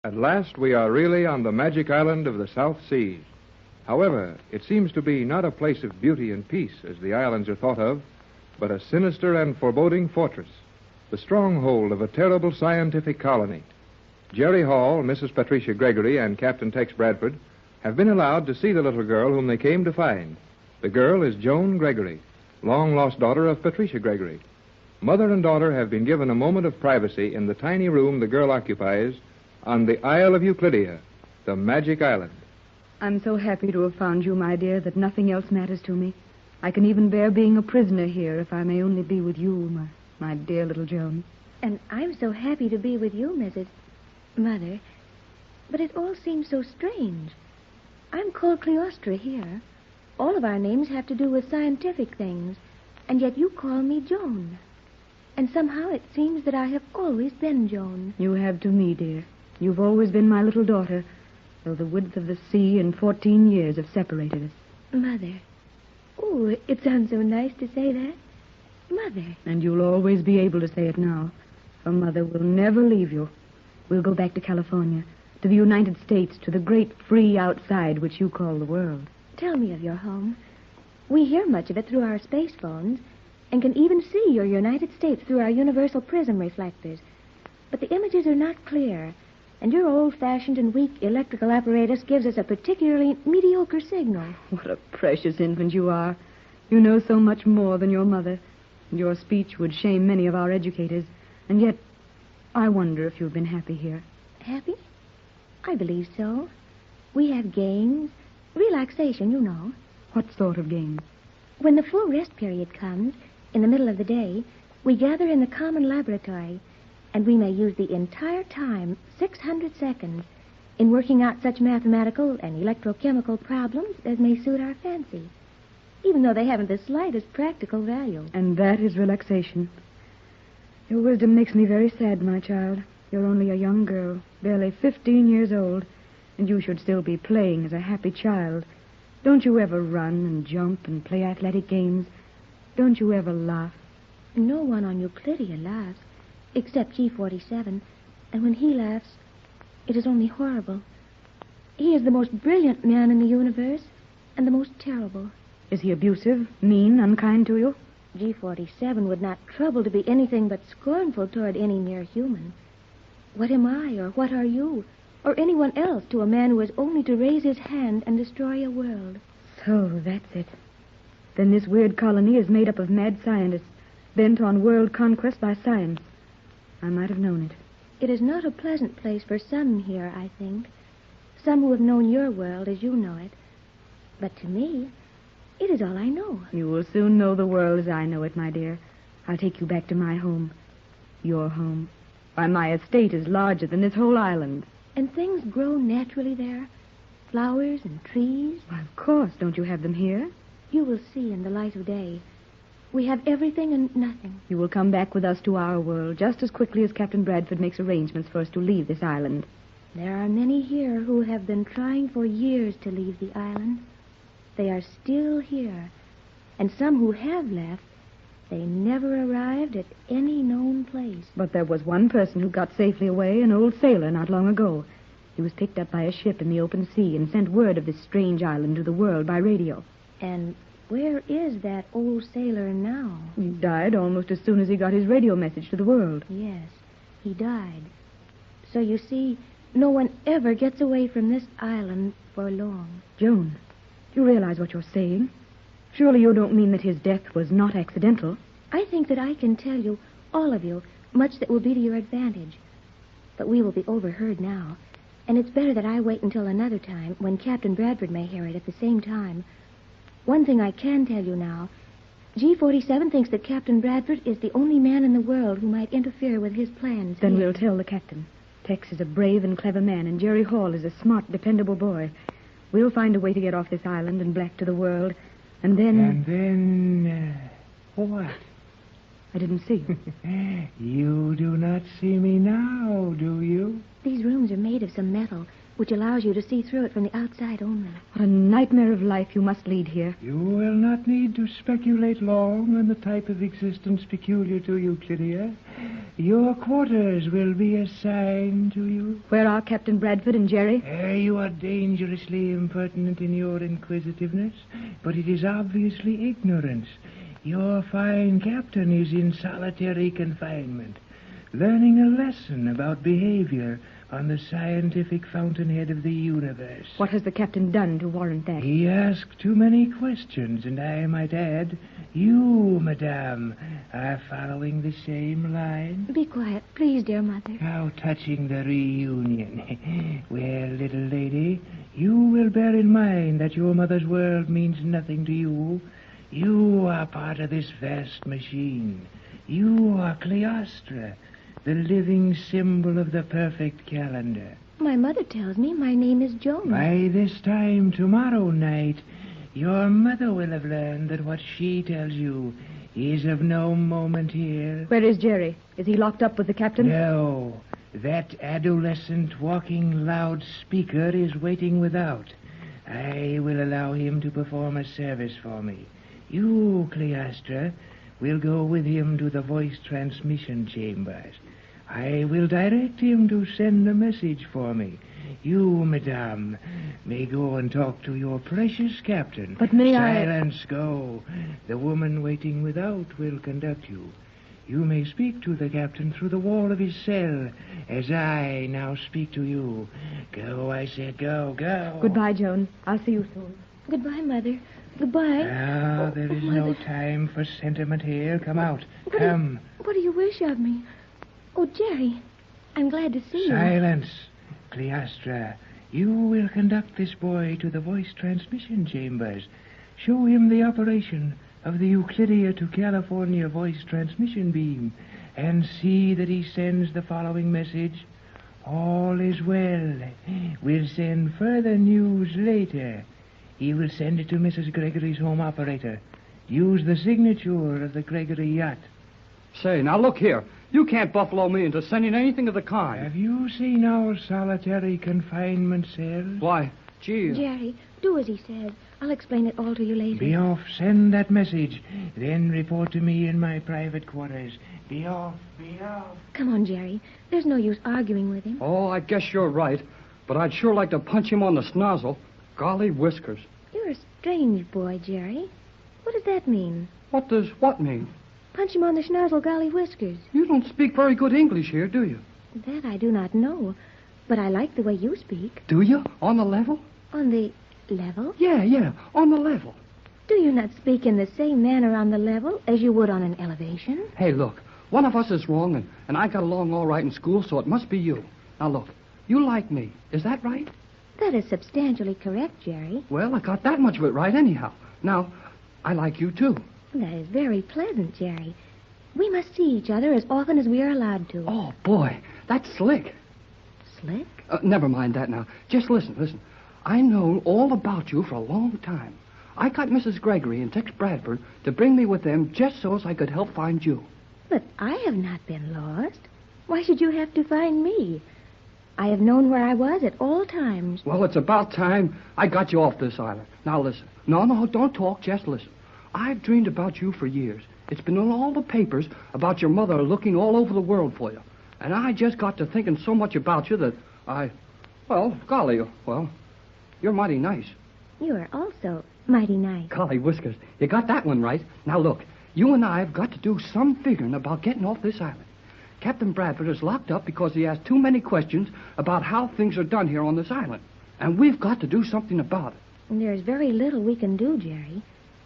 At last, we are really on the magic island of the South Seas. However, it seems to be not a place of beauty and peace, as the islands are thought of, but a sinister and foreboding fortress, the stronghold of a terrible scientific colony. Jerry Hall, Mrs. Patricia Gregory, and Captain Tex Bradford have been allowed to see the little girl whom they came to find. The girl is Joan Gregory, long-lost daughter of Patricia Gregory. Mother and daughter have been given a moment of privacy in the tiny room the girl occupies on the Isle of Euclidia, the magic island. I'm so happy to have found you, my dear, that nothing else matters to me. I can even bear being a prisoner here if I may only be with you, my dear little Joan. And I'm so happy to be with you, Mrs. Mother. But it all seems so strange. I'm called Cleostra here. All of our names have to do with scientific things, and yet you call me Joan. And somehow it seems that I have always been Joan. You have to me, dear. You've always been my little daughter, though the width of the sea and 14 years have separated us. Mother. Oh, it sounds so nice to say that. Mother. And you'll always be able to say it now, for Mother will never leave you. We'll go back to California, to the United States, to the great free outside which you call the world. Tell me of your home. We hear much of it through our space phones, and can even see your United States through our universal prism reflectors. But the images are not clear, and your old-fashioned and weak electrical apparatus gives us a particularly mediocre signal. What a precious infant you are. You know so much more than your mother. Your speech would shame many of our educators. And yet, I wonder if you've been happy here. Happy? I believe so. We have games, relaxation, you know. What sort of games? When the full rest period comes, in the middle of the day, we gather in the common laboratory, and we may use the entire time, 600 seconds, in working out such mathematical and electrochemical problems as may suit our fancy, even though they haven't the slightest practical value. And that is relaxation. Your wisdom makes me very sad, my child. You're only a young girl, barely 15 years old, and you should still be playing as a happy child. Don't you ever run and jump and play athletic games? Don't you ever laugh? No one on Euclidia laughs, except G47, and when he laughs, it is only horrible. He is the most brilliant man in the universe, and the most terrible. Is he abusive, mean, unkind to you? G47 would not trouble to be anything but scornful toward any mere human. What am I, or what are you, or anyone else to a man who has only to raise his hand and destroy a world? So, that's it. Then this weird colony is made up of mad scientists, bent on world conquest by science. I might have known it. It is not a pleasant place for some here, I think. Some who have known your world as you know it. But to me, it is all I know. You will soon know the world as I know it, my dear. I'll take you back to my home. Your home. Why, my estate is larger than this whole island. And things grow naturally there? Flowers and trees? Why, of course. Don't you have them here? You will see in the light of day. We have everything and nothing. You will come back with us to our world just as quickly as Captain Bradford makes arrangements for us to leave this island. There are many here who have been trying for years to leave the island. They are still here. And some who have left, they never arrived at any known place. But there was one person who got safely away, an old sailor, not long ago. He was picked up by a ship in the open sea and sent word of this strange island to the world by radio. And where is that old sailor now? He died almost as soon as he got his radio message to the world. Yes, he died. So you see, no one ever gets away from this island for long. Joan, do you realize what you're saying? Surely you don't mean that his death was not accidental? I think that I can tell you, all of you, much that will be to your advantage. But we will be overheard now, and it's better that I wait until another time when Captain Bradford may hear it at the same time. One thing I can tell you now, G47 thinks that Captain Bradford is the only man in the world who might interfere with his plans. Then we'll tell the captain. Tex is a brave and clever man, and Jerry Hall is a smart, dependable boy. We'll find a way to get off this island and back to the world, and then... And then... what? I didn't see you. You do not see me now, do you? These rooms are made of some metal, which allows you to see through it from the outside only. What a nightmare of life you must lead here. You will not need to speculate long on the type of existence peculiar to you, Lydia. Your quarters will be assigned to you. Where are Captain Bradford and Jerry? You are dangerously impertinent in your inquisitiveness, but it is obviously ignorance. Your fine captain is in solitary confinement, learning a lesson about behavior on the scientific fountainhead of the universe. What has the captain done to warrant that? He asked too many questions, and I might add, you, madame, are following the same line. Be quiet, please, dear Mother. How touching the reunion. Well, little lady, you will bear in mind that your mother's world means nothing to you. You are part of this vast machine. You are Cleostra, the living symbol of the perfect calendar. My mother tells me my name is Joan. By this time tomorrow night, your mother will have learned that what she tells you is of no moment here. Where is Jerry? Is he locked up with the captain? No. That adolescent walking loudspeaker is waiting without. I will allow him to perform a service for me. You, Cleostra, will go with him to the voice transmission chambers. I will direct him to send a message for me. You, madame, may go and talk to your precious captain. But may Silence, go. The woman waiting without will conduct you. You may speak to the captain through the wall of his cell, as I now speak to you. Go, I said, go, go. Goodbye, Joan. I'll see you soon. Goodbye, Mother. Goodbye. Ah, there is no time for sentiment here. Come out. Come. What do you wish of me? Oh, Jerry, I'm glad to see you. Silence. Cleostra, you will conduct this boy to the voice transmission chambers. Show him the operation of the Euclidia to California voice transmission beam, and see that he sends the following message. All is well. We'll send further news later. He will send it to Mrs. Gregory's home operator. Use the signature of the Gregory yacht. Say, now look here. You can't buffalo me into sending anything of the kind. Have you seen our solitary confinement cells? Why, gee. Jerry, do as he says. I'll explain it all to you later. Be off. Send that message. Then report to me in my private quarters. Be off. Be off. Come on, Jerry. There's no use arguing with him. Oh, I guess you're right. But I'd sure like to punch him on the snozzle. Golly whiskers. You're a strange boy, Jerry. What does that mean? What does what mean? Punch him on the schnozzle, golly whiskers. You don't speak very good English here, do you? That I do not know. But I like the way you speak. Do you? On the level? On the level? Yeah, on the level. Do you not speak in the same manner on the level as you would on an elevation? Hey, look. One of us is wrong, and I got along all right in school, so it must be you. Now, look. You like me. Is that right? That is substantially correct, Jerry. Well, I got that much of it right anyhow. Now, I like you, too. That is very pleasant, Jerry. We must see each other as often as we are allowed to. Oh, boy. That's slick. Slick? Never mind that now. Just listen. I know all about you for a long time. I got Mrs. Gregory and Tex Bradford to bring me with them just so as I could help find you. But I have not been lost. Why should you have to find me? I have known where I was at all times. Well, it's about time I got you off this island. Now, listen. No, don't talk. Just listen. I've dreamed about you for years. It's been in all the papers about your mother looking all over the world for you. And I just got to thinking so much about you that golly, you're mighty nice. You are also mighty nice. Golly whiskers, you got that one right. Now, look, you and I have got to do some figuring about getting off this island. Captain Bradford is locked up because he asked too many questions about how things are done here on this island. And we've got to do something about it. And there's very little we can do, Jerry.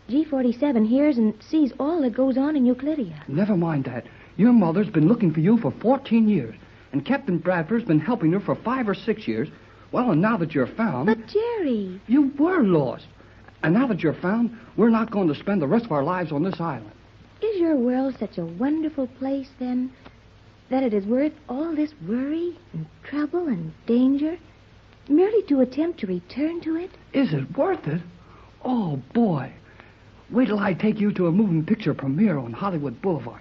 G47 hears and sees all that goes on in Euclidia. Never mind that. Your mother's been looking for you for 14 years, and Captain Bradford's been helping her for 5 or 6 years. Well, and now that you're found... But, Jerry... You were lost. And now that you're found, we're not going to spend the rest of our lives on this island. Is your world such a wonderful place, then, that it is worth all this worry and trouble and danger merely to attempt to return to it? Is it worth it? Oh, boy. Wait till I take you to a moving picture premiere on Hollywood Boulevard.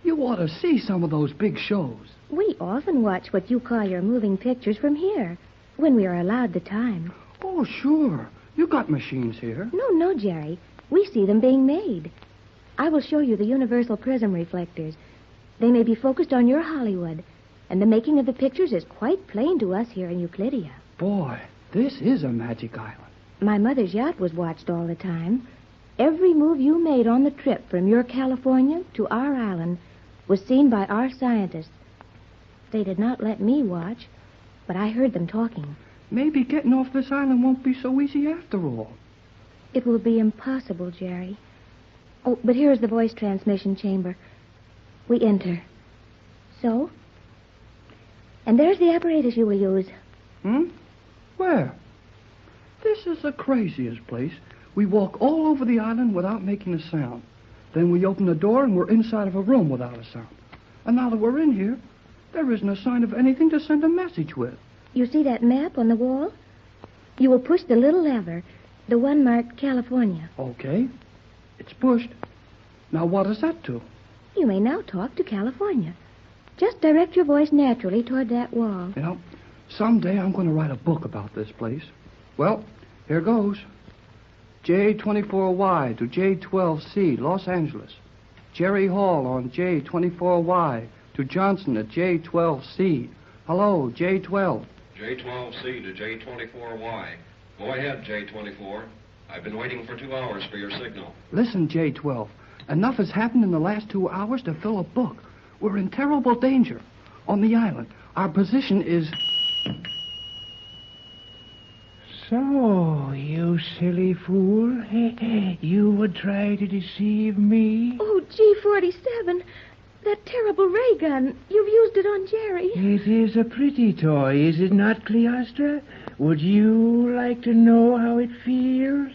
You ought to see some of those big shows. We often watch what you call your moving pictures from here. When we are allowed the time. Oh, sure. You got machines here. No, Jerry. We see them being made. I will show you the universal prism reflectors. They may be focused on your Hollywood, and the making of the pictures is quite plain to us here in Euclidia. Boy, this is a magic island. My mother's yacht was watched all the time. Every move you made on the trip from your California to our island was seen by our scientists. They did not let me watch, but I heard them talking. Maybe getting off this island won't be so easy after all. It will be impossible, Jerry. Oh, but here is the voice transmission chamber. We enter. So? And there's the apparatus you will use. Where? This is the craziest place. We walk all over the island without making a sound. Then we open the door and we're inside of a room without a sound. And now that we're in here, there isn't a sign of anything to send a message with. You see that map on the wall? You will push the little lever, the one marked California. Okay. It's pushed. Now what does that do? You may now talk to California. Just direct your voice naturally toward that wall. You know, someday I'm going to write a book about this place. Well, here goes. J24Y to J12C, Los Angeles. Jerry Hall on J24Y to Johnson at J12C. Hello, J12. J12C to J24Y. Go ahead, J24. I've been waiting for 2 hours for your signal. Listen, J12. Enough has happened in the last 2 hours to fill a book. We're in terrible danger. On the island, our position is... So, you silly fool. You would try to deceive me? Oh, G47. That terrible ray gun. You've used it on Jerry. It is a pretty toy, is it not, Cleostra? Would you like to know how it feels?